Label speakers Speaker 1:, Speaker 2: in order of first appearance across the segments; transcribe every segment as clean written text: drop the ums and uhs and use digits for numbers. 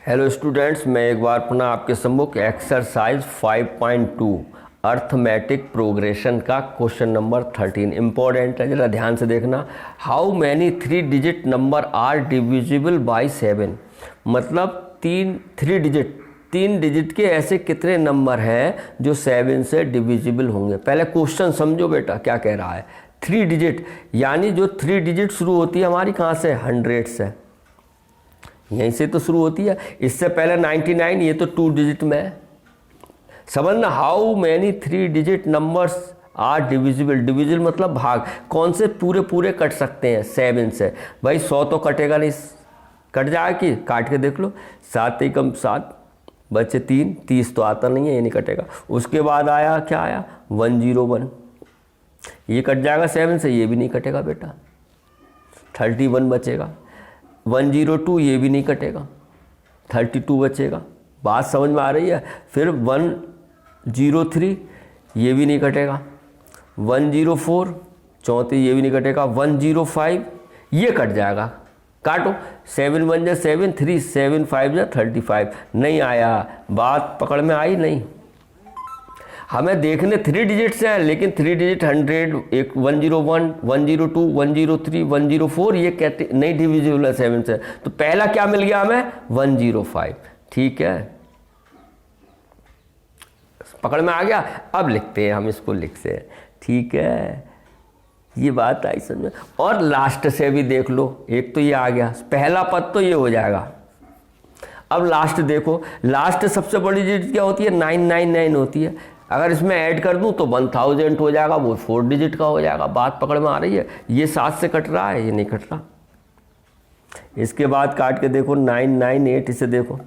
Speaker 1: Hello students, मैं एक बार पुनः आपके सम्मुख एक्सरसाइज 5.2 अर्थमेटिक प्रोग्रेशन का क्वेश्चन नंबर 13 इम्पोर्टेंट है, जरा ध्यान से देखना। How many 3 digit number are divisible by 7। मतलब तीन डिजिट के ऐसे कितने नंबर हैं जो 7 से डिविजिबल होंगे। पहले क्वेश्चन समझो बेटा क्या कह रहा है। 3 डिजिट यानी जो 3 डिजिट शुरू होती है हमारी कहाँ से, 100 से, यहीं से तो शुरू होती है। इससे पहले 99, ये तो 2 डिजिट में है। समझना, how many 3 digit numbers are divisible. Divisible मतलब भाग, कौन से पूरे पूरे कट सकते हैं 7 से। भाई 100 तो कटेगा नहीं, कट जाएगा कि काट के देख लो। 7 एकम 7 बचे 3, 30 तो आता नहीं है, ये नहीं कटेगा। उसके बाद आया क्या आया 101, ये कट जाएगा 7 से, ये भी नहीं कटेगा बेटा। 31 बचेगा। 102 ये भी नहीं कटेगा, 32 बचेगा। बात समझ में आ रही है। फिर 103 ये भी नहीं कटेगा। 104 34 ये भी नहीं कटेगा। 105 ये कट जाएगा, काटो। 7 1 जा 7, 3 7 5 जा 35, नहीं आया। बात पकड़ में आई नहीं। हमें देखने 3 डिजिट से है, लेकिन 3 डिजिट 100, एक 101, 102, 103, 104 ये कहते नहीं डिविजिबल है 7 से। तो पहला क्या मिल गया हमें, 105। ठीक है, पकड़ में आ गया। अब लिखते हैं हम, इसको लिखते हैं। ठीक है, ये बात आई समझ में। और लास्ट से भी देख लो, एक तो ये आ गया, पहला पद तो ये हो जाएगा। अब लास्ट देखो, लास्ट सबसे बड़ी डिजिट क्या होती है, 999 होती है। अगर इसमें ऐड कर दूं तो 1000 हो जाएगा, वो 4 डिजिट का हो जाएगा। बात पकड़ में आ रही है। ये 7 से कट रहा है, ये नहीं कट रहा। इसके बाद काट के देखो 998, इसे देखो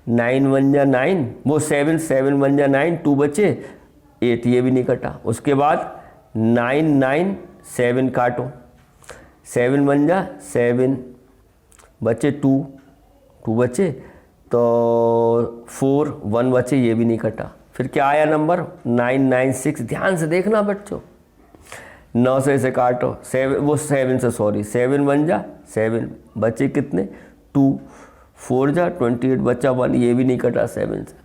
Speaker 1: 9 1 जा 9, वो 7 7 1 जा 9, 2 बचे 8, ये भी नहीं कटा। उसके बाद 9 9 7 काटो, 7 1 जा 7 बचे 2 बचे तो 4 1 बचे, ये भी नहीं कटा। फिर क्या आया नंबर 996। ध्यान से देखना बच्चों, 9 से इसे काटो, 7 वो 7 से, सॉरी 7 1 जा 7 बचे कितने 2, 4 जा 28 बचा 1, ये भी नहीं कटा 7 से।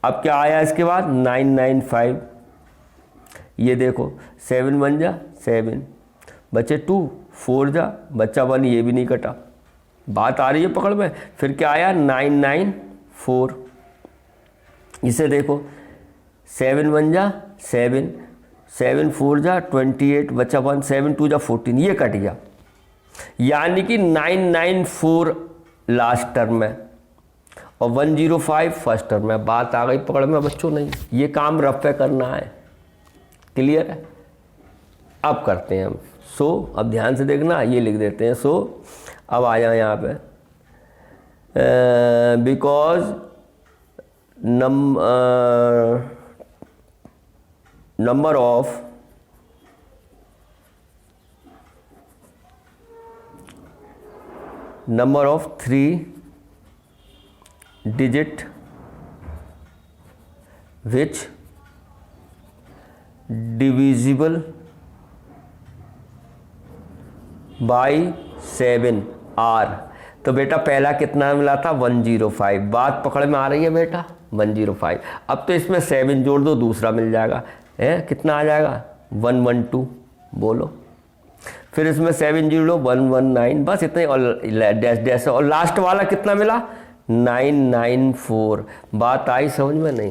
Speaker 1: अब क्या आया इसके बाद 995, ये देखो 7 1 जा 7 बचे 2, 4 जा बचा 1, ये भी नहीं कटा। बात आ रही है पकड़ में। फिर क्या आया 994, इसे देखो 7 1 जा 7, 7 4 जा 28 बचा 1, 7 2 जा 14, ये कट गया। यानी कि 994 लास्ट टर्म है और 105 फर्स्ट टर्म है। बात आ गई पकड़ में बच्चों। नहीं, ये काम रफ पे करना है। क्लियर है। अब करते हैं हम सो। अब ध्यान से देखना, ये लिख देते हैं सो। अब आ जाए यहाँ पे, because number of number of 3 digit which divisible by 7 are। तो बेटा पहला कितना मिला था 105। बात पकड़ में आ रही है बेटा, 105। अब तो इसमें 7 जोड़ दो, दूसरा मिल जाएगा। है कितना आ जाएगा 112, बोलो। फिर इसमें 7 जोड़ो 119, बस इतने। और डैश डैश, और लास्ट वाला कितना मिला 994। बात आई समझ में नहीं।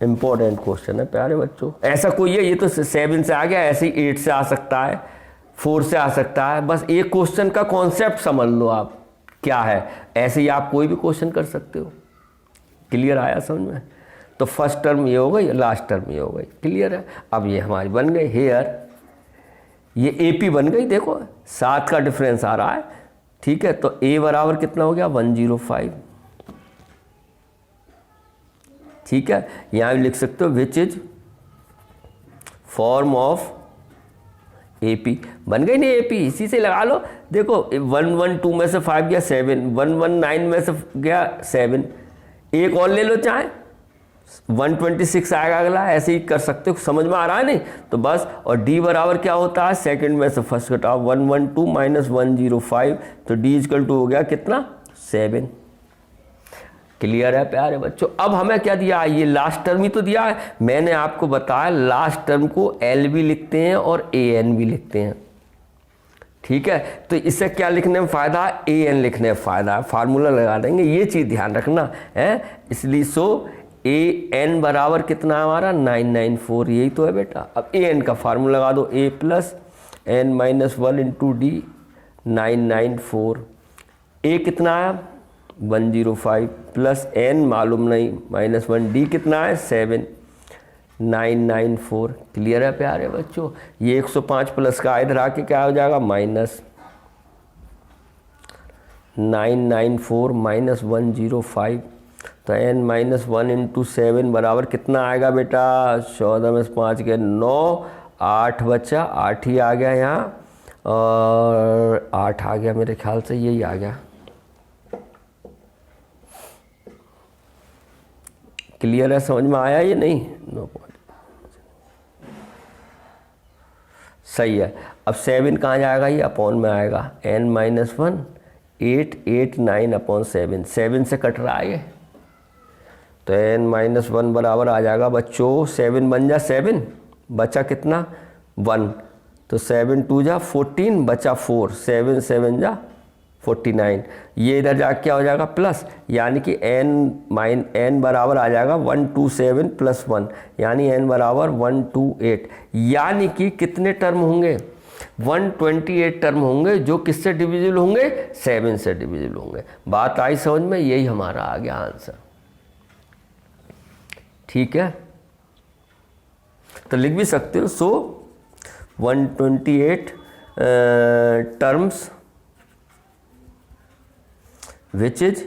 Speaker 1: इंपॉर्टेंट क्वेश्चन है प्यारे बच्चों। ऐसा कोई है, ये तो 7 से आ गया, ऐसे ही 8 से आ सकता है, 4 से आ सकता है। बस एक क्वेश्चन का कॉन्सेप्ट समझ लो आप क्या है। ऐसे ही आप कोई भी क्वेश्चन कर सकते हो। क्लियर आया समझ में। तो फर्स्ट टर्म ये हो गई, लास्ट टर्म ये हो गई। क्लियर है। अब ये हमारी बन गई हेयर, ये AP बन गई। देखो 7 का डिफरेंस आ रहा है। ठीक है, तो A बराबर कितना हो गया 105। ठीक है, यहाँ भी लिख सकते हो which is form of AP। बन गई नहीं AP, इसी से लगा लो। देखो 112 में से 5 गया 7, 119 में से गया 7, एक और ले लो चाहे 126 आएगा अगला, ऐसे ही कर सकते हो, समझ में आ रहा है नहीं तो बस। और d बराबर क्या होता है, सेकंड में से फर्स्ट घटाओ, 112 माइनस 105, तो d इक्वल टू हो गया कितना 7। क्लियर है प्यारे बच्चों। अब हमें क्या दिया है, ये लास्ट टर्म ही तो दिया है। मैंने आपको बताया लास्ट टर्म को एल भी लिखते हैं और ए एन भी लिखते हैं, ठीक है। तो इससे क्या लिखने में फ़ायदा है, ए एन लिखने में फ़ायदा है, फार्मूला लगा देंगे, ये चीज़ ध्यान रखना है। इसलिए सो ए एन बराबर कितना है हमारा 994, यही तो है बेटा। अब ए एन का फार्मूला लगा दो, A plus N minus 1 into D 994। A कितना है 105 प्लस एन मालूम नहीं माइनस 1, डी कितना है 7, 994। क्लियर है प्यारे बच्चों। ये 105 प्लस का इधर आके क्या हो जाएगा माइनस 994 माइनस 105, तो n माइनस 1 इंटू 7 बराबर कितना आएगा बेटा, 14 में 5 के 9, 8 बचा, 8 ही आ गया यहाँ, और 8 आ गया मेरे ख्याल से, यही आ गया। क्लियर है, समझ में आया ये नहीं, नो सही है। अब 7 कहाँ जाएगा, ये अपॉन में आएगा, n माइनस 1 889 अपॉन 7, 7 से कट रहा है ये, तो n माइनस 1 बराबर आ जाएगा बच्चों 7 बन जा 7, बचा कितना 1, तो 7 2 जा 14, बचा 4, 7 7 जा 49, ये इधर जा क्या हो जाएगा प्लस, यानी कि n बराबर आ जाएगा 127 प्लस 1, यानी n बराबर 128, यानी कि कितने टर्म होंगे 128 टर्म होंगे, जो किससे डिविजिबल होंगे 7 से डिविजिबल होंगे। बात आई समझ में, यही हमारा आ गया आंसर, ठीक है। तो लिख भी सकते हो, सो 128 terms which is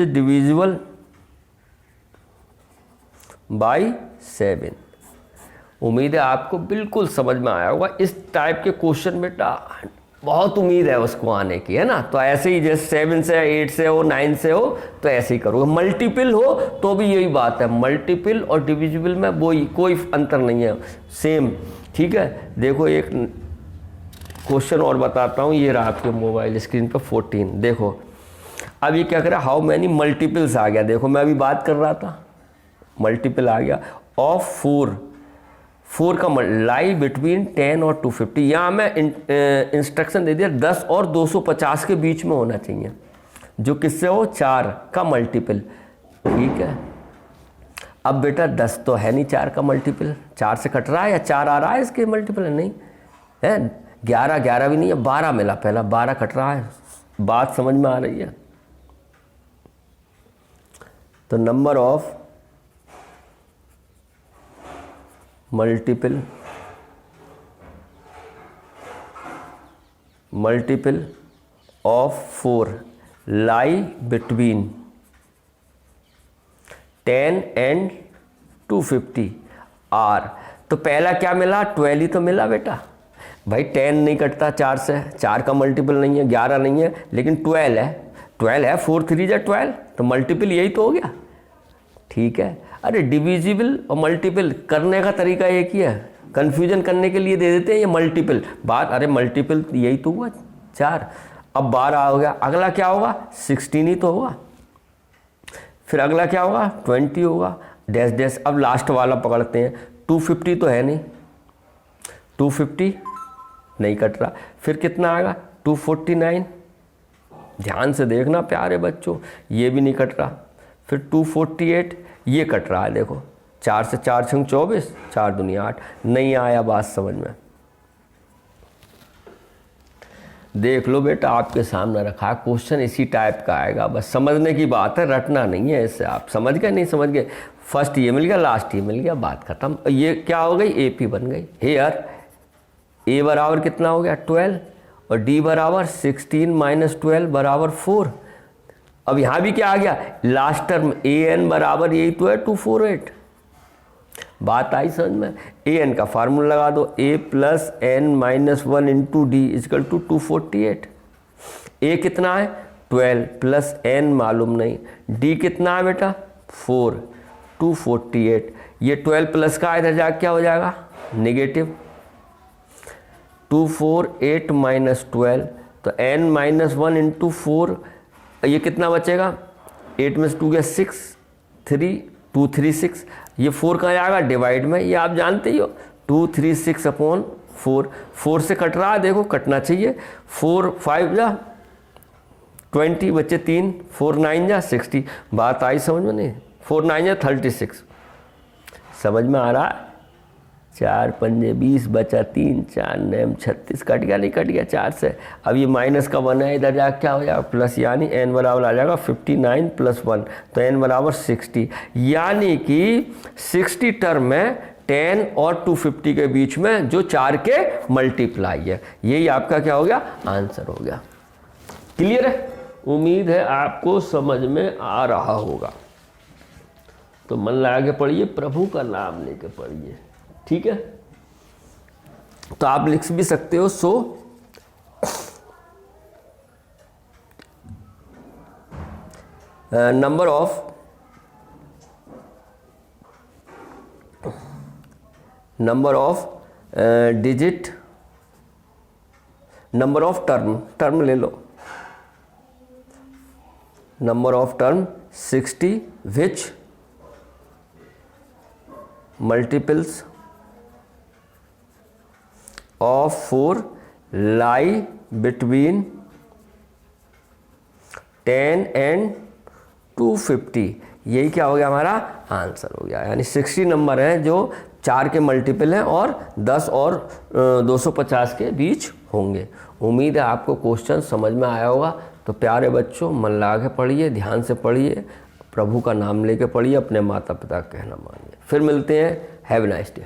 Speaker 1: divisible by 7। उम्मीद है आपको बिल्कुल समझ में आया होगा। इस टाइप के क्वेश्चन बेटा बहुत उम्मीद है उसको आने की, है ना। तो ऐसे ही जैसे 7 से 8 से हो 9 से हो तो ऐसे ही करोगे। मल्टीपल हो तो भी यही बात है, मल्टीपल और डिविजिबल में वही कोई अंतर नहीं है, सेम, ठीक है। देखो एक क्वेश्चन और बताता हूँ, ये रहा आपके मोबाइल स्क्रीन पर 14, देखो अब ये क्या करा, हाउ मैनी मल्टीपल्स आ गया। देखो मैं अभी बात कर रहा था, मल्टीपल आ गया ऑफ 4 का लाई बिटवीन 10 और 250। यहाँ मैं इंस्ट्रक्शन दे दिया 10 और 250 के बीच में होना चाहिए, जो किससे हो 4 का मल्टीपल, ठीक है। अब बेटा 10 तो है नहीं 4 का मल्टीपल, 4 से कट रहा है या 4 आ रहा है इसके मल्टीपल, नहीं है। 11 भी नहीं है, 12 मिला, पहला 12 कट रहा है, बात समझ में आ रही है। तो number of multiple of 4 lie between 10 and 250 are. तो पहला क्या मिला, 12 ही तो मिला बेटा भाई। 10 नहीं कटता 4 से, 4 का मल्टीपल नहीं है, 11 नहीं है, लेकिन 12 है, 4 3 जा 12, तो मल्टीपल यही तो हो गया, ठीक है। अरे डिविजिबल और मल्टीपल करने का तरीका एक ही है, कन्फ्यूजन करने के लिए दे देते हैं ये मल्टीपल बात। अरे मल्टीपल यही तो हुआ 4, अब 12 हो गया, अगला क्या होगा 16 ही तो होगा, फिर अगला क्या होगा 20 होगा, डैश डैश। अब लास्ट वाला पकड़ते हैं, 250 तो है नहीं, 250 नहीं कट रहा, फिर कितना आएगा 249, ध्यान से देखना प्यारे बच्चों, ये भी नहीं कट रहा, फिर 248 ये कट रहा है, देखो 4 से 4 छंग 24, 4 दुनिया 8, नहीं आया बात समझ में। देख लो बेटा आपके सामने रखा क्वेश्चन इसी टाइप का आएगा, बस समझने की बात है, रटना नहीं है इससे। आप समझ गए नहीं समझ गए, फर्स्ट ये मिल गया, लास्ट ये मिल गया, बात खत्म। ये क्या हो गई, एपी बन गई। हेयर ए बराबर कितना हो गया 12 और डी बराबर 16 माइनस 12 बराबर 4। अब यहाँ भी क्या आ गया, लास्ट टर्म ए एन बराबर यही तो है 248। बात आई समझ में। ए एन का फार्मूला लगा दो, A plus N minus 1 into D is equal to 248। A कितना है 12 प्लस n मालूम नहीं, d कितना है बेटा 4, 248, ये 12 प्लस का इधर जाके क्या हो जाएगा नेगेटिव, 248 माइनस 12, तो n माइनस 1 इंटू 4, ये कितना बचेगा, 8 में से 2 गया 6, 3, 236, ये 4 कहाँ जाएगा डिवाइड में, ये आप जानते ही हो 236 अपॉन 4, 4 से कट रहा है, देखो कटना चाहिए, 4 5 जा 20 बच्चे 3, 4 9 जा 60, बात आई समझ में नहीं, 4 9 जा 36, समझ में आ रहा है, 4 पंजे 20 बचा 3, 4 9 36, कट गया नहीं कट गया 4 से, अब ये माइनस का 1 है, इधर जाकर क्या हो जाएगा प्लस, यानी n बराबर आ जाएगा 59 प्लस 1, तो n बराबर 60, यानी कि 60 टर्म में 10 और 250 के बीच में जो 4 के मल्टीप्लाई है, यही आपका क्या हो गया आंसर हो गया। क्लियर है, उम्मीद है आपको समझ में आ रहा होगा, तो मन लगा के पढ़िए, प्रभु का नाम लेके पढ़िए, ठीक है। तो आप लिख भी सकते हो, so number of digit, number of term ले लो, number of term 60 which multiples of 4 lie between 10 and 250, यही क्या हो गया हमारा आंसर हो गया, यानी 60 नंबर हैं जो 4 के मल्टीपल हैं और 10 और 250 के बीच होंगे। उम्मीद है आपको क्वेश्चन समझ में आया होगा। तो प्यारे बच्चों मन लगा के पढ़िए, ध्यान से पढ़िए, प्रभु का नाम लेके पढ़िए, अपने माता पिता का कहना मानिए। फिर मिलते हैं, हैव ए नाइस डे।